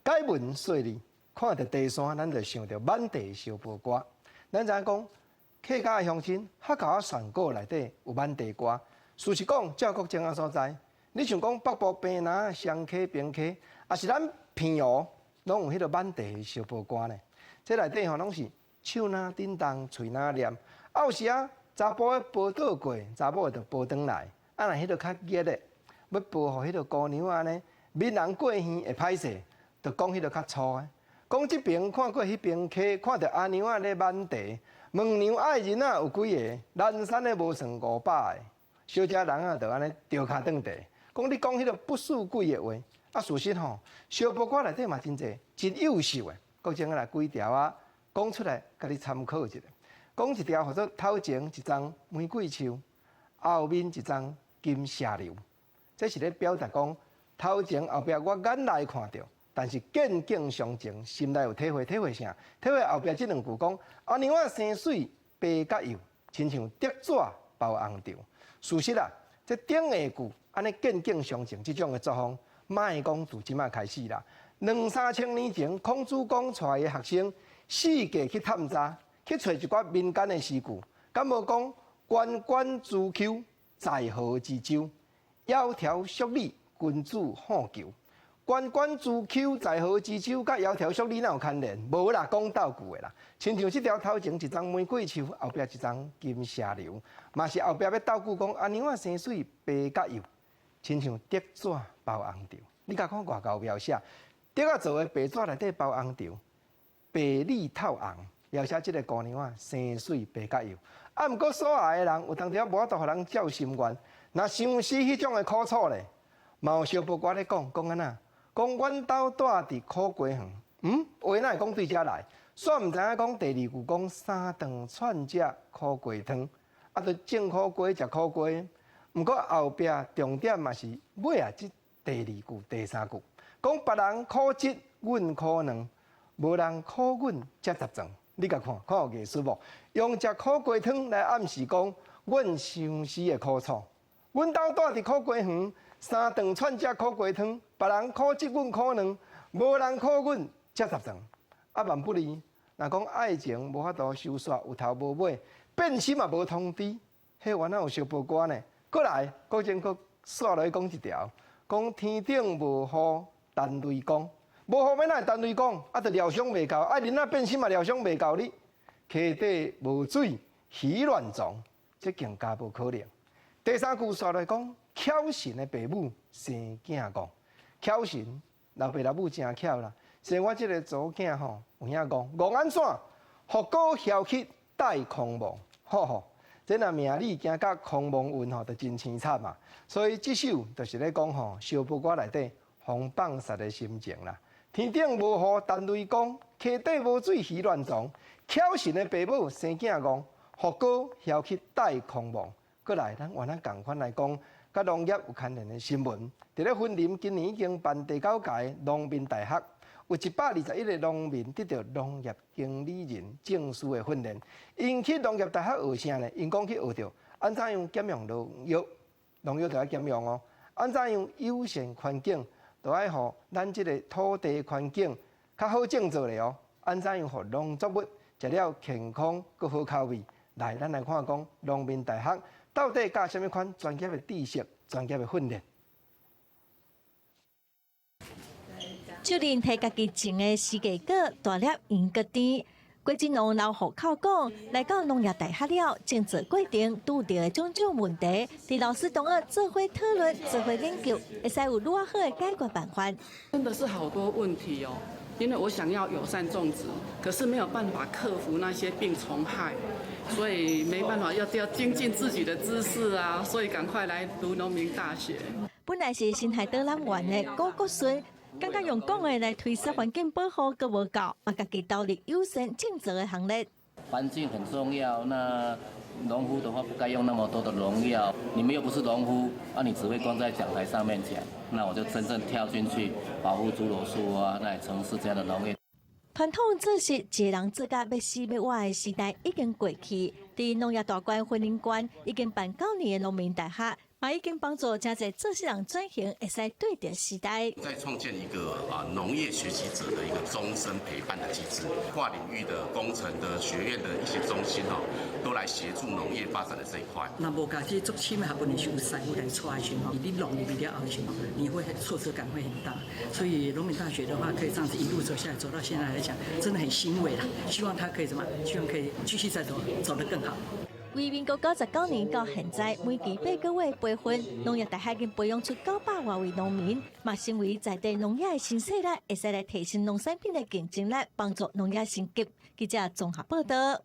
解文说字，看到茶山，咱就想到满地小波瓜。咱知影讲，客家的乡亲客家选果内底有满地瓜。事实讲，照国情啊所在，你像讲北部平南、双溪、平溪，也是咱平湖，拢有迄个满地小波瓜呢。这内底吼拢是手哪叮当，喙哪念。有时啊，查甫的报倒过，查某的就报转来。啊，若迄个较热的，要报互迄个姑娘安尼，闽人过耳会歹势，就讲迄个较粗的。讲即边看过迄边溪，看到阿娘仔咧满地，问娘爱人仔有几个？南山的无算500个。小姐人啊，就安尼掉骹转地，讲你讲迄个不输几个话。啊，事实吼，小波瓜内底嘛真济，真优秀的。国情来几条啊，讲出来，甲你参考一下。讲一条叫做头前一张玫瑰树，后面一张金蛇流。这是咧表达讲头前后壁我眼内看到，但是见景伤情，心内有体会。体会啥？体会后壁这2句讲：阿娘仔生水白甲油，亲像竹纸包红条。事实啊，这顶下句安尼见景伤情这种的作风，莫讲自即马开始啦。2、3千年前，孔子讲出来的学生四界去探查，去找一寡民间的诗句，敢无讲关关雎丘，在河之洲，窈窕淑女，君子好逑。关关雎丘，在河之洲，甲窈窕淑女哪有牵连？无啦，讲斗句的啦。亲像这条头前一张玫瑰树，后壁一张金蛇流，嘛是后壁要斗句讲阿娘仔生水白甲油，亲像竹纸包红条。你甲看外交描写，竹仔做的白纸内底包红条，白里透红，描写这个姑娘仔生水白甲油。啊，毋过所爱的人有当时无法度互人照心愿，若想死迄种的苦楚咧，嘛有小报歌咧讲安怎？讲阮兜住伫苦瓜园，话哪会讲对遮来？煞毋知影讲第2句讲三顿串食苦瓜汤，啊，着种苦瓜食苦瓜。毋过后壁重点嘛是尾啊，即第2句、第3句，讲别人苦节，阮苦软，无人苦阮才10层。你甲看，看有艺术无？用食苦瓜汤来暗示讲，阮相思的苦楚。阮兜住伫苦瓜园。三顿串食苦瓜汤，别人苦节，阮苦软，无人苦阮才10层。啊，万不离，若讲爱情无法度收煞，有头无尾，变心也无通知，迄原来有小报歌呢。过来，国情阁煞落去讲一条，讲天顶无雨单雷公，无雨要哪会单雷公？啊，着疗伤袂够，爱人仔变心嘛疗伤袂够你。溪底无水鱼乱撞，这更加无可能。第3句煞来讲。巧神的爸母生囝戆，巧神老爸老母真巧啦。生我这个祖囝吼，有影戆，戆安怎？福高孝气带空亡，这若命理行甲空亡运吼，就真凄惨嘛。所以这首就是咧讲吼，小报歌内底风放煞的心情啦。天顶无雨单雷公，溪底无水鱼乱撞。巧神的爸母生囝戆，福高孝气带空亡。过来，咱原来共款来讲。甲农业有牵连的新闻。伫咧云林今年已经办第9届农民大学，有121个农民得到农业经理人证书的训练。因去农业大学学啥呢？因讲去学着安怎样减用农药就要减用哦。安怎样友善环境，就要互咱即个土地环境较好种植咧哦。安怎样互农作物食了健康佮好口味？来，咱来看讲农民大学到底教什么款专业的知识、专业的训练。就连摕家己种的四季果、大粒圆果甜，郭金龙老户口讲，来到农业大学了，种植过程遇到的种种问题，伫老师同学做伙讨论、做伙研究，会使有偌好的解决办法。真的是好多问题哦，因为我想要友善种植，可是没有办法克服那些病虫害，所以没办法要精进自己的知识啊，所以赶快来读农民大学。本来是新海导览员的高国顺。刚刚用讲的来推测环境保护阁无够，嘛家己投入友善种植的行列。环境很重要，那农夫的话不该用那么多的农药。你们又不是农夫，你只会光在讲台上面讲，那我就真正跳进去保护猪肉树啊，来从事这样的农业。传统做事一个人做甲要死要活的时代已经过去，伫农业大馆婚姻馆已经办9年的农民大学。嘛已经帮助真侪这些人转型，会使对着时代。再创建一个农业学习者的一个终身陪伴的机制，跨领域的工程的学院的一些中心都来协助农业发展的这一块。那无家己做起码还不能修赛，或者出来选你农你比较熬选你会挫折感会很大。所以农民大学的话，可以这样子一路走下来，走到现在来讲，真的很欣慰啦。希望他可以希望可以继续再走得更好。为民国99年到现在，每期8个月培训，农业大学已经培养出900多位农民，嘛成为在地农业的新势力，会使来提升农产品的竞争力，帮助农业升级。记者综合报道。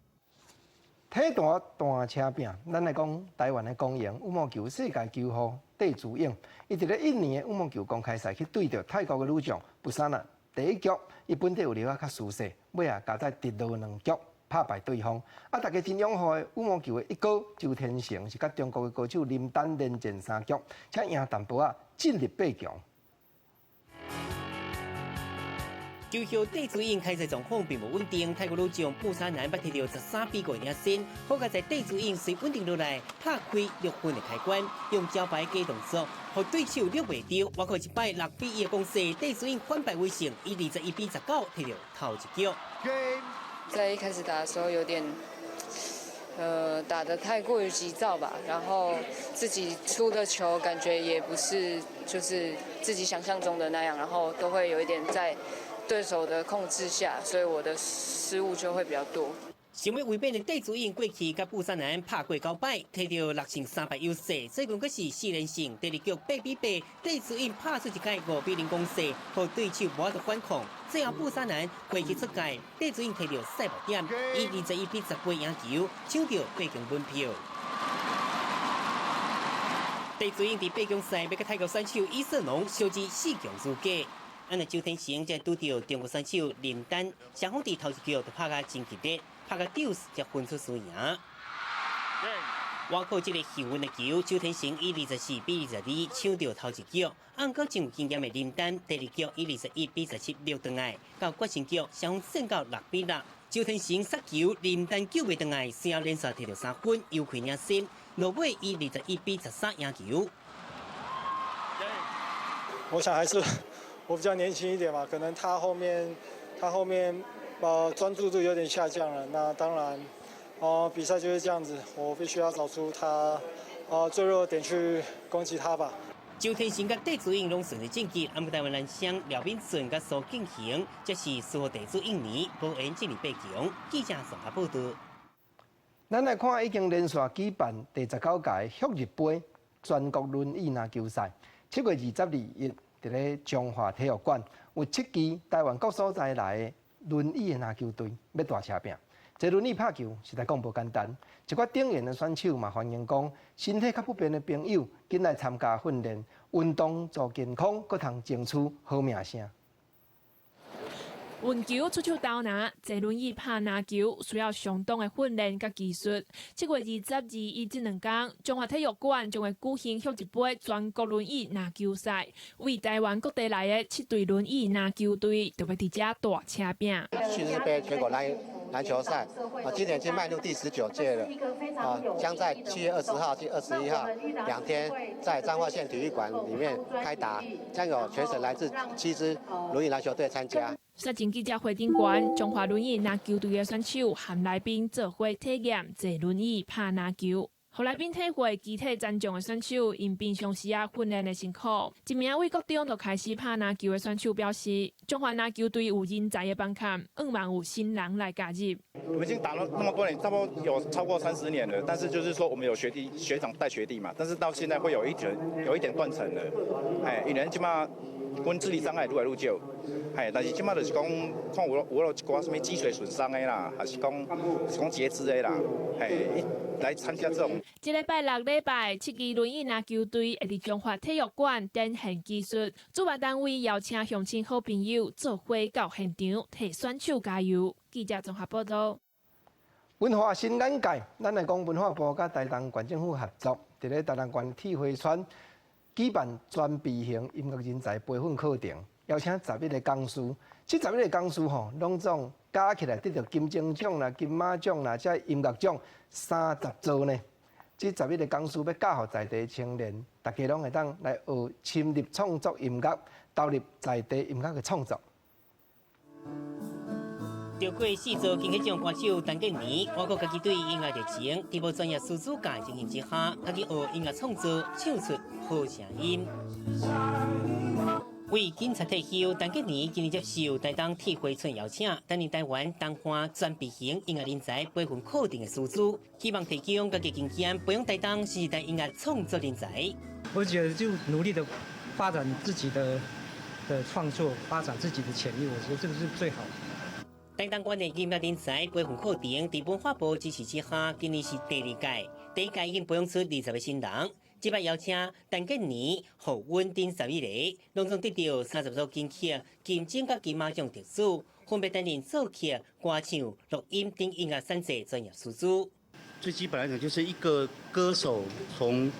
体大单车饼，咱来讲台湾的公营羽毛球世界球后戴资颖，伊伫咧1年的羽毛球公开赛去对着泰国的女将布珊娜，第一局伊本地有了较舒适，尾加再跌落2局。拍败对方，大家真拥护的羽毛球的一哥周天成是甲中国的高手林丹连战3局，且赢淡薄进入8强。球后戴资颖开赛状况并无稳定，泰国女将布珊娜捌摕到13比5领先，好在戴资颖随稳定落来，拍开6分的开关，用招牌假动作，互对手掠袂到，外靠一摆6比1的攻势，戴资颖反败为胜，以21比19摕到头一局。在一开始打的时候有点，打得太过于急躁吧，然后自己出的球感觉也不是就是自己想象中的那样，然后都会有一点在对手的控制下，所以我的失误就会比较多。想要违背的戴资颖过去甲布珊娜拍过9摆，摕到6胜3败优势，最近阁是4连胜。第2局8比8，戴资颖拍出一届5比0攻势，互对手无法度反抗。最后布珊娜回去出界，戴资颖摕到赛末点，以21比18赢球，抢到8强门票。戴资颖伫8强赛要甲泰国选手伊瑟农小至4强资格。按照周天成才拄到中国选手林丹，双方伫头一局就拍甲真激烈。拍个丢死才分出输赢。我靠这个幸运的球，周天成以24比22抢到头一局。按个真有经验的林丹，第2局以21比17掠回来，到决胜局双方胜到6比6。周天成杀球，林丹救袂回来，先后连续摕到3分，优开领先。落尾以21比13赢球。我想还是我比较年轻一点嘛，可能他后面专注度有点下降了。那当然，比赛就是这样子，我必须要找出他最弱的点去攻击他吧。周天成甲戴资颖拢顺利晋级，台湾男双廖敏顺甲苏敬恒，则是输予戴资颖年无缘进入8强。记者综合报道。咱来看已经连续举办第19届旭日杯全国轮椅篮球赛，7月22日伫咧中华体育馆有7支台湾各所在来的轮椅的篮球队要大车拼。坐轮椅拍球实在讲无简单，一寡顶沿的选手嘛欢迎讲，身体较不便的朋友紧来参加训练，运动助健康，搁通争取好名声。运球出手投篮，坐轮椅拍篮球需要相当的训练甲技术。7月22日以这2天，中华体育馆将会举行旭日杯全国轮椅篮球赛，为台湾各地来的7队轮椅篮球队就会伫遮大车拼。旭日杯全国篮球赛今年已经迈入第19届了将在7月20号及21号2天在彰化县体育馆里面开打，将有全省来自7支轮椅篮球队参加。赛前记者会顶悬，中华轮椅篮球队的选手和来宾做伙体验坐轮椅拍篮球。互来宾体会机体残障的选手因平常时训练的辛苦。一名为国中就开始拍篮球的选手表示，中华篮球队有人才的帮看，希望有新人来加入。我们已经打了那么多年，差不多有超过30年了。但是就是说，我们有学弟、学长带学弟嘛，但是到现在会有一点断层了。因为即马阮智力障碍愈来愈少，但是即马就是讲，看有一寡什么脊髓损伤的啦，还是讲截肢的啦，来参加这种。这礼拜6礼拜，7支轮椅篮球队会伫中华体育馆展现技术。主办单位邀请乡亲好朋友做伙到现场替选手加油。记者综合报道。文化新眼界，咱来讲文化部甲台东县政府合作，伫咧台东县铁花村举办专备型音乐人才培训课程，邀请11个讲师。这11个讲师拢总加起来得到金钟奖啦、金马奖啦、这音乐奖30座呢。这11个讲师要教予在地青年，大家拢会当来学深入创作音乐，投入在地音乐的创作。跳过4座金曲奖歌手陈建年，我国家己对音乐热情，伫无专业师资教情形之下，家己学音乐创作，唱出好声音。为警察退休，陈建年今日接受台东铁花村邀请，担任台湾东华专备型音乐人才培训课程的师资，希望提供家己经验，培养台东新时代音乐创作人才。我觉得就努力的发展自己的创作，发展自己的潜力，我觉得这个是最好的。台东县的音乐人才培训课程，伫文化部支持之下，今年是第2届，第1届已经培养出20个新人。这摆邀请陈建年、何稳定11个，拢总得到30座金曲、金钟甲金马奖得主，分别担任作曲、歌唱、录音等音乐产业专业师资。最基本来讲，就是一个歌手从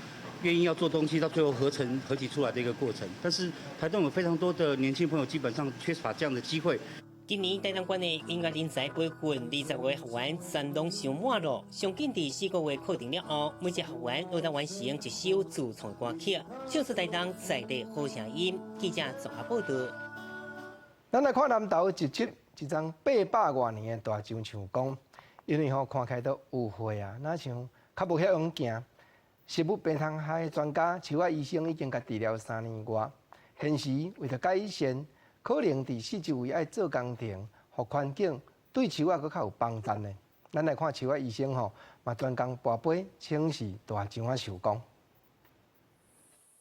愿意要做东西到最后合集出来的一个过程。但是台东有非常多的年轻朋友，基本上缺乏这样的机会。今年台东县的音乐人才培训20位学员全拢上满了，上紧伫4个月课程了后，每一个学员都能完成一首自创歌曲，唱出台东在地好声音。记者综合报道。咱来看南投一张800多年的大樟树公，因为看起来都有花啊，哪像较无遐样行。食物病虫害的专家邱爱医生已经甲治疗3年外，现时为了改善。可能伫四周围爱做工程，互环境对树仔佫较有帮助呢。咱来看树仔医生嘛专工跋杯清洗大樟仔树公。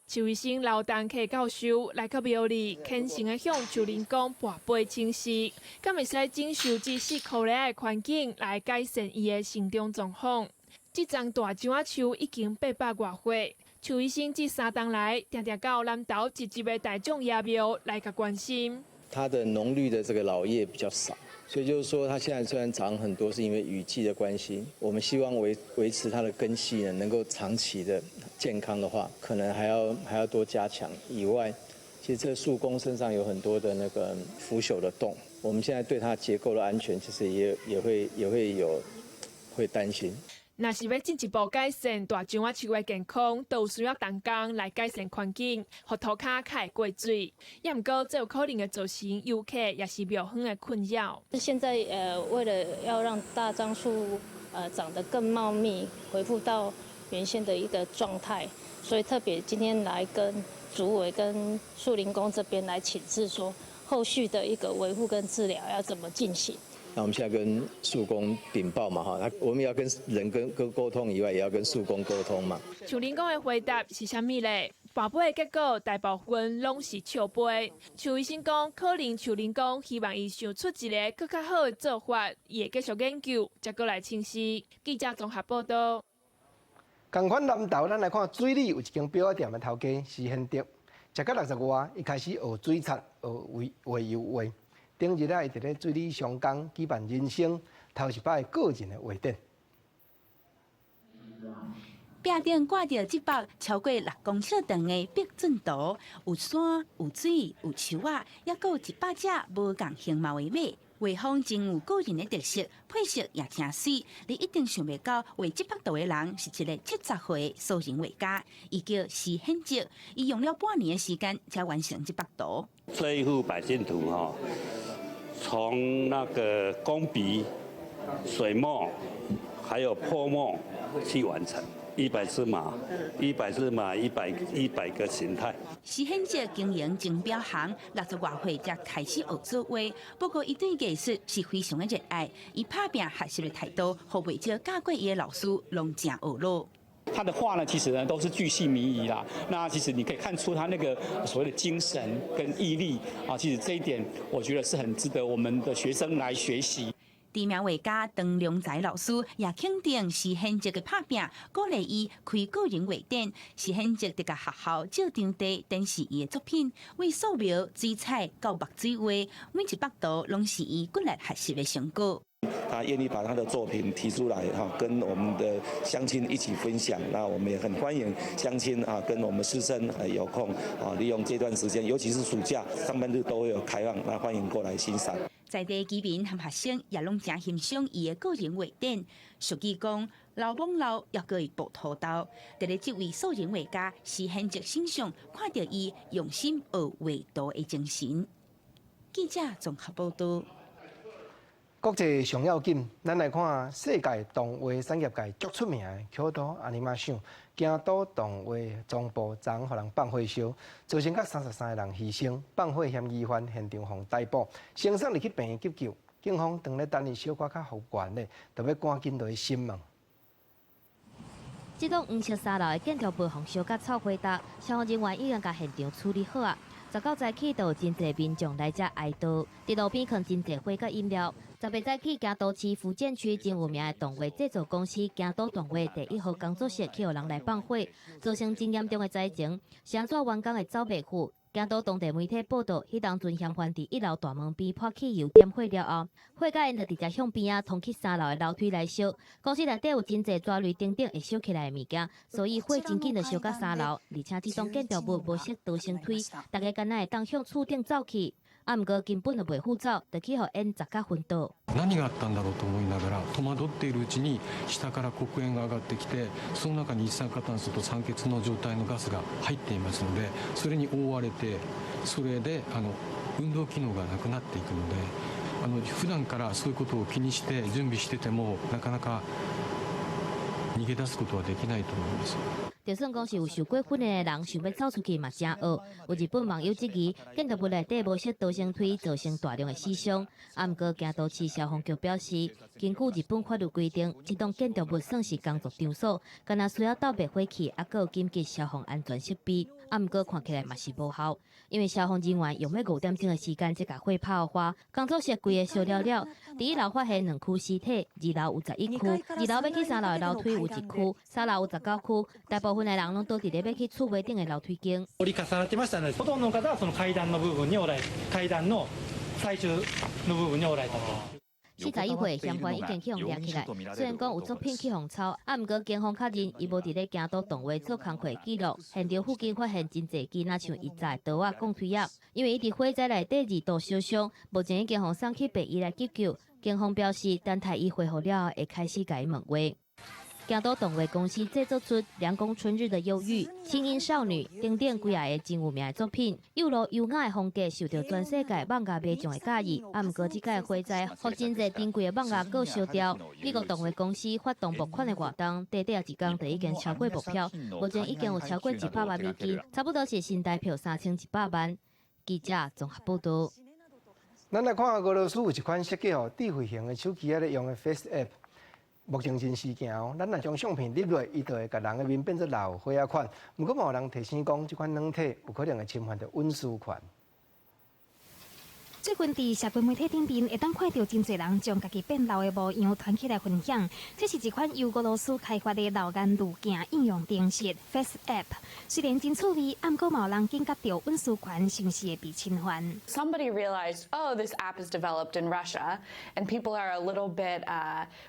树医生刘丹克教授来到庙里，虔诚的向树林公跋杯清洗，敢会使经受至4颗粒的环境来改善伊的成长状况。这张大樟仔树已经800多岁。邱医生这3冬来，常常到南投一级的大众爷庙来个关心。它的浓绿的这个老叶比较少，所以就是说，它现在虽然长很多，是因为雨季的关系。我们希望维持它的根系呢，能够长期的健康的话，可能还要多加强。以外，其实这树公身上有很多的那个腐朽的洞，我们现在对它结构的安全，其实也会担心。若是要进一步改善大樟仔树的健康，都需要动工来改善环境，互涂骹较会过水。也毋过，这有可能会造成游客也是庙方的困扰。现在为了要让大樟树长得更茂密，恢复到原先的一个状态，所以特别今天来跟主委跟树林宫这边来请示说，后续的一个维护跟治疗要怎么进行。那我们现在跟树公禀报嘛，我们要跟人跟沟通以外，也要跟树公沟通嘛。树林公的回答是啥物咧？跋杯的结果大部分拢是笑杯。邱医生讲，可能树林公希望伊想出一个更较好的做法，也会继续研究，再过来清晰。记者综合报道。同款南投，咱来看水里有一间表仔店的头家施显德，食到60外，伊开始学水擦、学画油画。顶日伊伫咧水里上港举办人生头一摆个人的画展。壁顶挂着一幅超过6公尺长的壁准图，有山、有水、有树仔，也有100只无共形貌的马。画风真有个人的特色，配色也真水。你一定想袂到，画这幅图的人是一个70岁的素人画家，伊叫施显哲，伊用了半年的时间才完成这幅图。这一幅百线图从那个工笔、水墨还有泼墨去完成。100只马，100个形态。施显哲经营钟表行，60多岁才开始学做画。不过，伊对艺术是非常的热爱，伊打拼学习的态度，和袂少教过伊的老师拢真学乐。他的画呢，其实呢都是巨细靡遗啦。那其实你可以看出他那个所谓的精神跟毅力啊，其实这一点我觉得是很值得我们的学生来学习。知名画家邓良才老师也肯定施显哲的打拼，鼓励伊开个人画展。施显哲伫甲学校照张地展示伊的作品，为素描、水彩到墨水画，每一幅图拢是伊骨力学习的成果。他愿意把他的作品提出来跟我们的乡亲一起分享。那我们也很欢迎乡亲跟我们师生有空利用这段时间，尤其是暑假、上班日都会有开放，那欢迎过来欣赏。在地居民和学生也拢真欣赏伊的个人画展。俗语讲，老网老要过伊补土豆。在咧这位素人画家施显哲身上，看到伊用心学画图的精神。记者综合报道。国际上要紧，咱来看世界动画产业界最出名的京都阿尼玛赏，京都动画总部昨互人放火烧，造成甲33个人牺牲，放火嫌疑犯现场互逮捕，先生入去病院急救，警方当咧等伊小可较复原咧，就要赶紧落去审问。这栋黄色3楼的建筑被红烧甲臭灰搭，消防人员已经甲现场处理好啊。19早起，就有真侪民众来遮哀悼，伫路边放真侪火甲饮料。18早起，京都市福建区真有名的动画制作公司京都动画第1号工作室去互人来放火，造成真严重的灾情。相抓员工的走袂赴。京都当地媒体报道，迄当阵嫌犯伫1楼大门边泼汽油点火了后，火甲因就直接向边啊通去3楼的楼梯来烧。公司内底有真侪纸类等等会烧起来的物件，所以火真紧就烧到3楼。而且这栋建筑物无设逃生梯，大家敢若会当向厝顶走去。毋过根本就袂赴走，就去互因砸甲昏倒。何があったんだろうと思いながら戸惑っているうちに下から黒煙が上がってきて、その中に一酸化炭素と酸欠の状態のガスが入っていますので、それに覆われて、それで運動機能がなくなっていくので、普段からそういうことを気にして準備しててもなかなか逃げ出すことはできないと思います。就算讲是有受过训练的人，想要走出去嘛真恶。有日本网友质疑建筑物内底无设逃生梯，造成大量的死伤。毋过京都市消防局表示，根据日本法律规定，这栋建筑物算是工作场所，敢若需要倒灭火器，还有紧急消防安全设备。毋过看起来嘛是无效，因为消防人员用要5点钟的时间才把火炮发。工作室规个烧了了。第1楼发现2具尸体，2楼有11具，2楼要去3楼的楼梯有1区，3楼有19区，大部分的人拢倒伫咧要去厝尾顶的楼梯间。折り重なってましたので、ほとんどの方はその階段の部分におられ、階段の最終の部分におられたと。41岁嫌犯已经去互抓起来，虽然讲有作品去互抄，毋过警方确认伊无伫咧京都动画做工课记录。现场附近发现真侪支若像伊在刀啊、钢推啊，因为伊伫火灾内第2度烧伤，目前已经互送去病院来急救。警方表示，等待伊恢复了后，会开始甲伊问话。京都动画公司制作出《凉宫春日的忧郁》《轻音少女》等等几个真有名的作品，优柔优雅的风格受到全世界网家迷众的喜意。毋过，即届火灾互真侪珍贵的网家搁烧掉。美国动画公司发动募款的活动，短短1天就已经超过目标，目前已经有超过100万美金，差不多是新台票3100万。记者综合报道。咱来看俄罗斯有一款设计智慧型的手机咧用的 Face App。目前真事件咱若将相片摄落，伊就会甲人的面变作老花仔款。毋过，有人提醒讲，这款软体有可能会侵犯到隐私权。最近伫社群媒体顶面会当看到真侪人将家己变老的模样传起来分享。这是一款由俄罗斯开发的老眼路镜应用程式 Face App。虽然真趣味，毋过嘛有人警觉到隐私权是毋是会被侵犯。Somebody realized, oh, this app is developed in Russia, and people are a little bit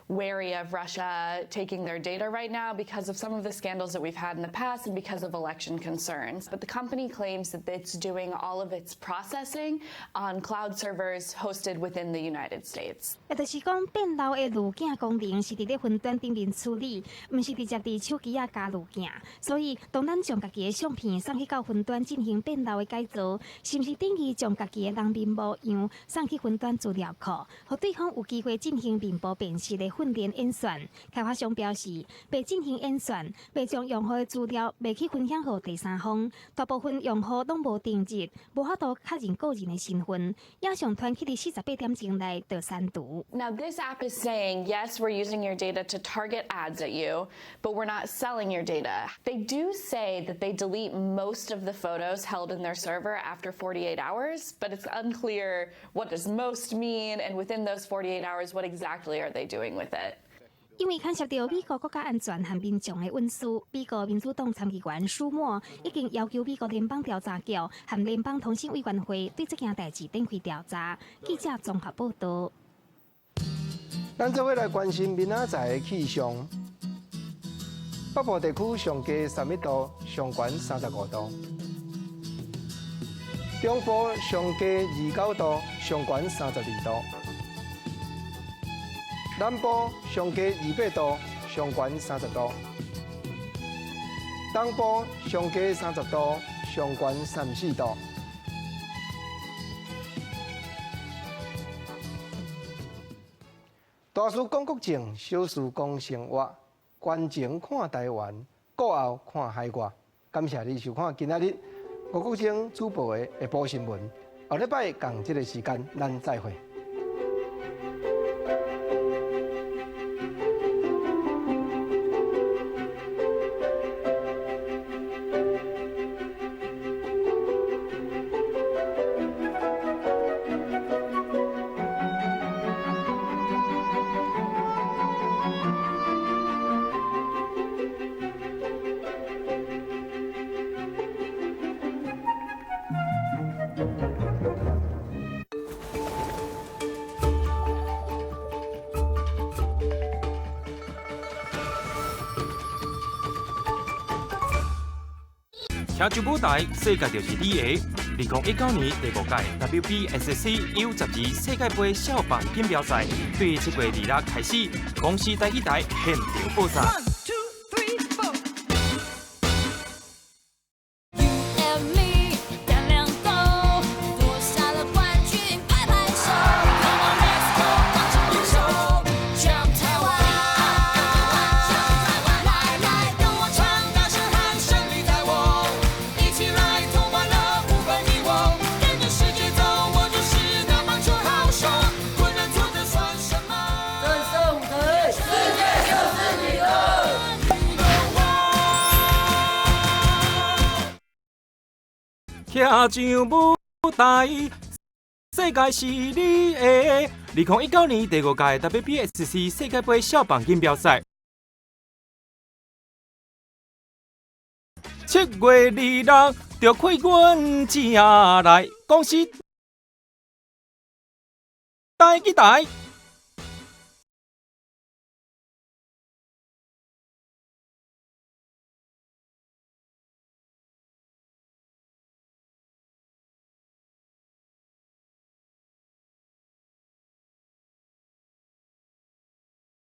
wary of Russia taking their data right now because of some of the scandals that we've had in the past and because of election concerns. But the company claims that it's doing all of its processing on cloud servers hosted within the United States. 也就是讲，变老的路镜功能是伫咧云端顶面处理，毋是直接伫手机啊加路镜。所以，当咱将家己的相片送去到云端进行变老的改造，是毋是等于将家己的人面模样送去云端资料库，互对方有机会进行面部辨识的训练演算？开发商表示，袂进行演算，袂将用户的资料袂去分享予第三方，大部分用户拢无定制，无法度确认个人的身份，也上传去伫48点钟内就删除。Now, this app is saying, yes, we're using your data to target ads at you, but we're not selling your data. They do say that they delete most of the photos held in their server after 48 hours, but it's unclear what does most mean, and within those 48 hours, what exactly are they doing with it? 因为牵涉到美国国家安全和民众的隐私，美国民主党参议员舒默已经要求美国联邦调查局和联邦通信委员会对这件代志展开调查。记者综合报道。咱做伙来关心明仔载的气象。北部地区上低31度，上悬35度；中部上低29度，上悬32度；南部上低28度，上悬30度；东部上低30度，上悬34度。大事讲国政，小事讲生活，关前看台湾，国后看海外。感谢你收看今仔日国政主播的下晡新闻。下礼拜同这个时间，咱再会。听主舞台，世界就是你的。2019年第5届 WBSC U12世界杯少棒锦标赛，对7月26开始，公视台1台现场播送。骑上舞台，世界是你的。2019年第5届 WBSC 世界杯少棒锦标赛，7月26就开滚正来，公司台1台。